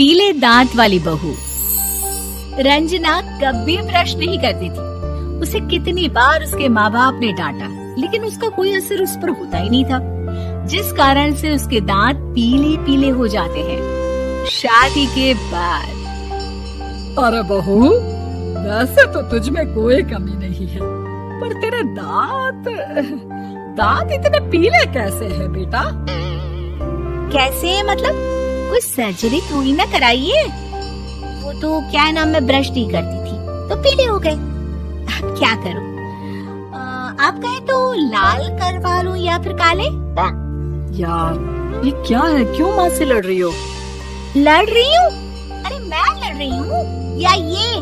पीले दांत वाली बहू। रंजना कभी ब्रश नहीं करती थी। उसे कितनी बार उसके माँ बाप ने डांटा, लेकिन उसका कोई असर उस पर होता ही नहीं था, जिस कारण से उसके दांत पीले पीले हो जाते हैं। शादी के बाद अरे बहू, वैसे तो तुझ में कोई कमी नहीं है, पर तेरे दांत इतने पीले कैसे हैं बेटा? कैसे मतलब? कोई सर्जरी थोड़ी ना कराइए। वो तो क्या नाम, मैं ब्रश नहीं करती थी तो पीले हो गए। अब क्या करूं? आप कहें तो लाल करवा लूं या फिर काले? यार ये क्या है, क्यों माँ से लड़ रही हो? लड़ रही हूँ? अरे मैं लड़ रही हूँ या ये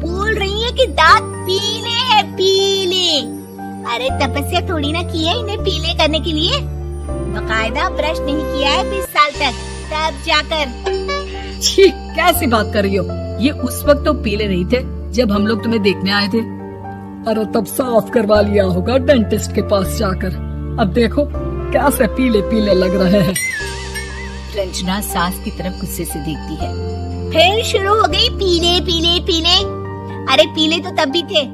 बोल रही है कि दांत पीले हैं, पीले? अरे तपस्या थोड़ी ना की है इन्हें पीले करने के लिए। बकायदा ब्रश नहीं किया है 20 साल तक, तब जाकर। छी, कैसी बात कर रही हो? ये उस वक्त तो पीले नहीं थे जब हम लोग तुम्हें देखने आए थे। अरे तब साफ करवा लिया होगा डेंटिस्ट के पास जाकर। अब देखो कैसे पीले पीले लग रहे हैं। रंजना सास की तरफ गुस्से से देखती है। फिर शुरू हो गई पीले पीले पीले। अरे पीले तो तब भी थे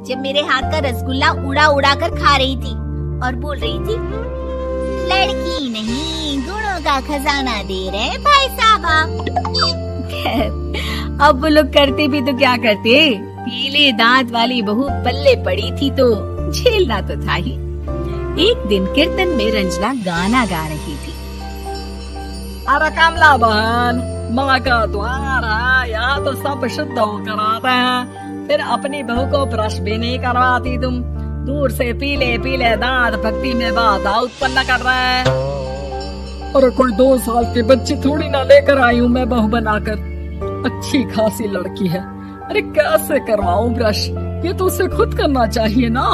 जब मेरे हाथ का रसगुल्ला उड़ा उड़ा कर खा रही थी और बोल रही थी, लड़की नहीं गुणों का खजाना दे रहे भाई साहब। अब वो लोग करते भी तो क्या करते, पीले दांत वाली बहू पल्ले पड़ी थी तो झेलना तो था ही। एक दिन कीर्तन में रंजना गाना गा रही थी। अरे कमला बहन, माँ का द्वार है, यहाँ तो सब शुद्ध होकर आते हैं, फिर अपनी बहू को ब्रश भी नहीं करवाती तुम। दूर से पीले पीले दांत भक्ति में बाधा उत्पन्न कर रहे हैं। अरे कोई 2 साल के बच्चे थोड़ी ना लेकर आई हूँ मैं बहू बनाकर। अच्छी खासी लड़की है, अरे कैसे करवाऊं ब्रश? ये तो उसे खुद करना चाहिए ना।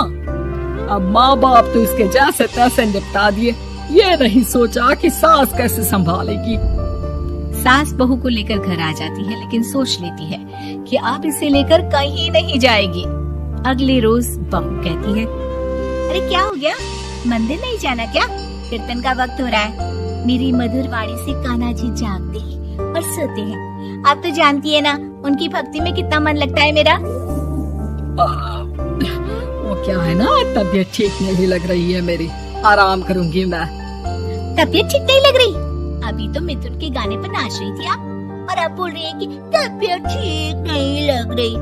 अब माँ बाप तो इसके जैसे तैसे निपटा दिए, ये नहीं सोचा कि सास कैसे संभालेगी। सास बहू को लेकर घर आ जाती है, लेकिन सोच लेती है कि अब इसे लेकर कहीं नहीं जाएगी। अगले रोज बहू कहती है, अरे क्या हो गया, मंदिर नहीं जाना क्या? कीर्तन का वक्त हो रहा है। मेरी मधुर वाणी से कान्हा जी जागते हैं और सोते हैं। आप तो जानती है ना उनकी भक्ति में कितना मन लगता है मेरा। वो क्या है ना, तबीयत ठीक नहीं लग रही है मेरी, आराम करूंगी मैं। तबीयत ठीक नहीं लग रही? अभी तो मिथुन के गाने पर नाच रही थी आप, और अब बोल रही है कि तबीयत ठीक नहीं लग रही।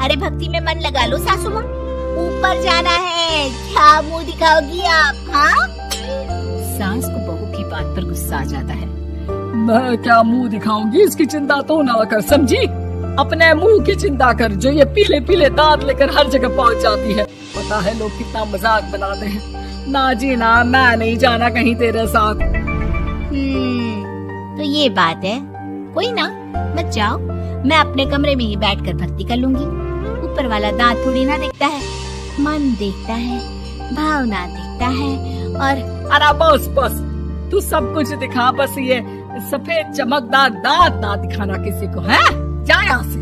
अरे भक्ति में मन लगा लो सासू माँ, ऊपर जाना है, क्या मुंह दिखाओगी आप? हाँ? सास को बहू की बात पर गुस्सा आ जाता है। मैं क्या मुंह दिखाऊंगी, इसकी चिंता तो ना कर, समझी? अपने मुंह की चिंता कर, जो ये पीले पीले दांत लेकर हर जगह पहुंच जाती है। पता है लोग कितना मजाक बनाते हैं। ना जी ना, मैं नहीं जाना कहीं तेरे साथ। तो ये बात है, कोई ना, मत जाओ, मैं अपने कमरे में ही बैठकर भक्ति कर लूंगी। ऊपर वाला दांत थोड़ी ना देखता है, मन देखता है, भावना देखता है। और अरे बस बस, तू सब कुछ दिखा, बस ये सफेद चमकदार दांत ना दिखाना किसी को, है? जा यहाँ से।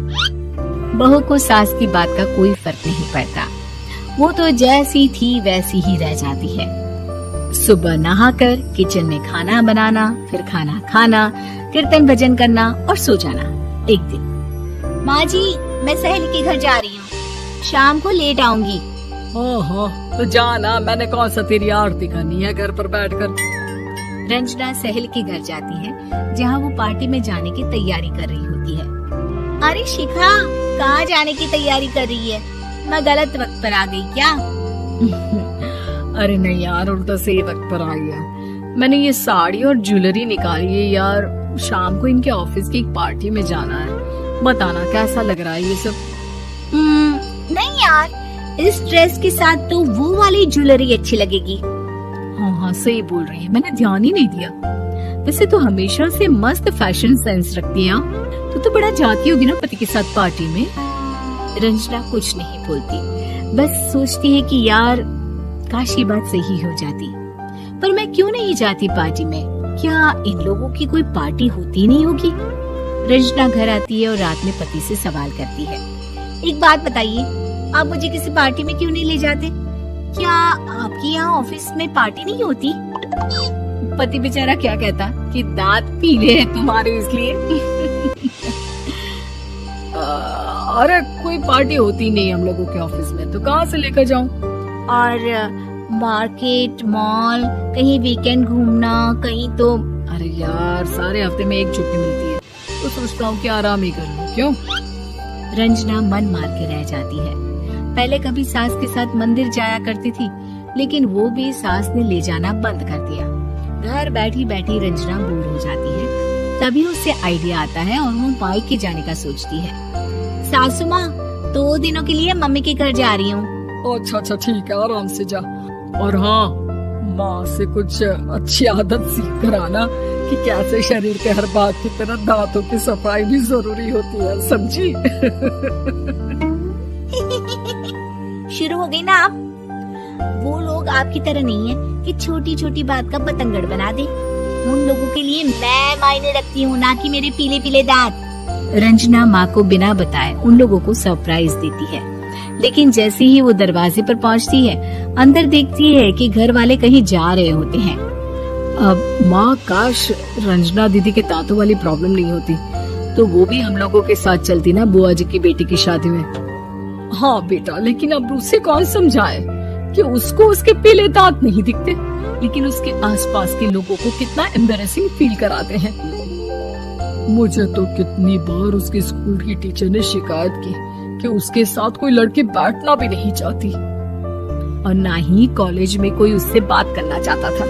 बहू को सास की बात का कोई फर्क नहीं पड़ता, वो तो जैसी थी वैसी ही रह जाती है। सुबह नहाकर किचन में खाना बनाना, फिर खाना खाना, कीर्तन भजन करना और सो जाना। एक दिन, माँ जी मैं सहेली के घर जा रही हूँ, शाम को लेट आऊंगी। ओहो, तो जाना, मैंने कौन सा तेरी आरती करनी है घर पर बैठकर। रंजना सहेली के घर जाती है, जहाँ वो पार्टी में जाने की तैयारी कर रही होती है। अरे शिखा, कहाँ जाने की तैयारी कर रही है? मैं गलत वक्त पर आ गई क्या? अरे नहीं यार, उल्टा सही वक्त पर आ गया। मैंने ये साड़ी और ज्वेलरी निकाली है यार, शाम को इनके ऑफिस की एक पार्टी में जाना है। बताना कैसा लग रहा है ये सब? नहीं यार, इस ड्रेस के साथ तो वो वाली ज्वेलरी अच्छी लगेगी। हाँ हाँ सही बोल रही है, मैंने ध्यान ही नहीं दिया। वैसे तो हमेशा से मस्त फैशन सेंस रखती है। तो बड़ा जाती होगी ना पति के साथ पार्टी में। रंजना कुछ नहीं बोलती, बस सोचती है कि यार काश ये बात सही हो जाती, पर मैं क्यों नहीं जाती पार्टी में? क्या इन लोगों की कोई पार्टी होती नहीं होगी? रंजना घर आती है और रात में पति से सवाल करती है, एक बात बताइए, आप मुझे किसी पार्टी में क्यों नहीं ले जाते? क्या आपके यहाँ ऑफिस में पार्टी नहीं होती? पति बेचारा क्या कहता कि दांत पीले हैं तुम्हारे इसलिए। अरे कोई पार्टी होती नहीं हम लोगों के ऑफिस में, तो कहाँ से लेकर जाऊं? और मार्केट, मॉल, कहीं वीकेंड घूमना, कहीं तो। अरे यार सारे हफ्ते में एक छुट्टी मिलती है, तो सोचता हूँ कि आराम ही कर लूं। क्यों? रंजना मन मार के रह जाती है। पहले कभी सास के साथ मंदिर जाया करती थी, लेकिन वो भी सास ने ले जाना बंद कर दिया। घर बैठी बैठी रंजना बोर हो जाती है। तभी उसे आइडिया आता है और वो मायके जाने का सोचती है। सासू माँ, 2 दिनों के लिए मम्मी के घर जा रही हूँ। अच्छा ठीक है, आराम से जा। और हाँ, माँ से कुछ अच्छी आदत सीख कर आना कि कैसे शरीर के हर भाग की तरह दांतों की सफाई भी जरूरी होती है, समझी? शुरू हो गई ना आप। वो लोग आपकी तरह नहीं है कि छोटी छोटी बात का बतंगड़ बना दे। उन लोगों के लिए मैं मायने रखती हूँ, ना कि मेरे पीले पीले दांत। रंजना माँ को बिना बताए उन लोगों को सरप्राइज देती है, लेकिन जैसे ही वो दरवाजे पर पहुँचती है, अंदर देखती है कि घर वाले कहीं जा रहे होते हैं। अब माँ, काश रंजना दीदी के दांतों वाली प्रॉब्लम नहीं होती, तो वो भी हम लोगों के साथ चलती ना बुआ जी की बेटी की शादी में। हाँ बेटा, लेकिन अब उसे कौन समझाए कि उसको उसके पीले दांत नहीं दिखते, लेकिन उसके आसपास के लोगों को कितना एम्बैरेसिंग फील कराते हैं। मुझे तो कितनी बार उसके स्कूल की टीचर ने शिकायत की कि उसके साथ कोई लड़की बैठना भी नहीं चाहती, और ना ही कॉलेज में कोई उससे बात करना चाहता था।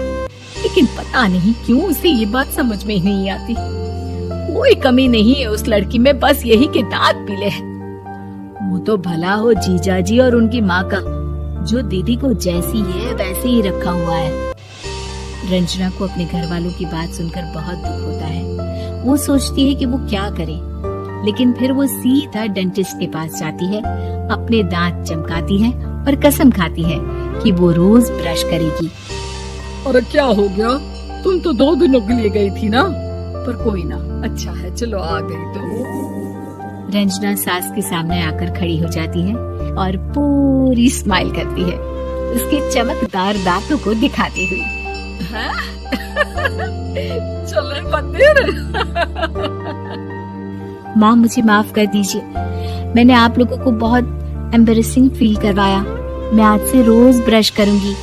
लेकिन पता नहीं क्यों उसे ये बात समझ में ही नहीं आती। कोई कमी नहीं है उस लड़की में, बस यही के दांत पीले हैं। वो तो भला हो जीजा जी और उनकी माँ का, जो दीदी को जैसी है वैसे ही रखा हुआ है। रंजना को अपने घर वालों की बात सुनकर बहुत दुख होता है। वो सोचती है कि वो क्या करे, लेकिन फिर वो सीधा डेंटिस्ट के पास जाती है, अपने दांत चमकाती है और कसम खाती है कि वो रोज ब्रश करेगी। अरे क्या हो गया? तुम तो 2 दिनों के लिए गई थी ना, पर कोई ना, अच्छा है, चलो आ गई तो। रंजना सास के सामने आकर खड़ी हो जाती है और पूरी स्माइल करती है, उसके चमकदार दांतों को दिखाती हुई। चले मंदिर। माँ, मुझे माफ कर दीजिए, मैंने आप लोगों को बहुत एम्बैरेसिंग फील करवाया। मैं आज से रोज ब्रश करूंगी।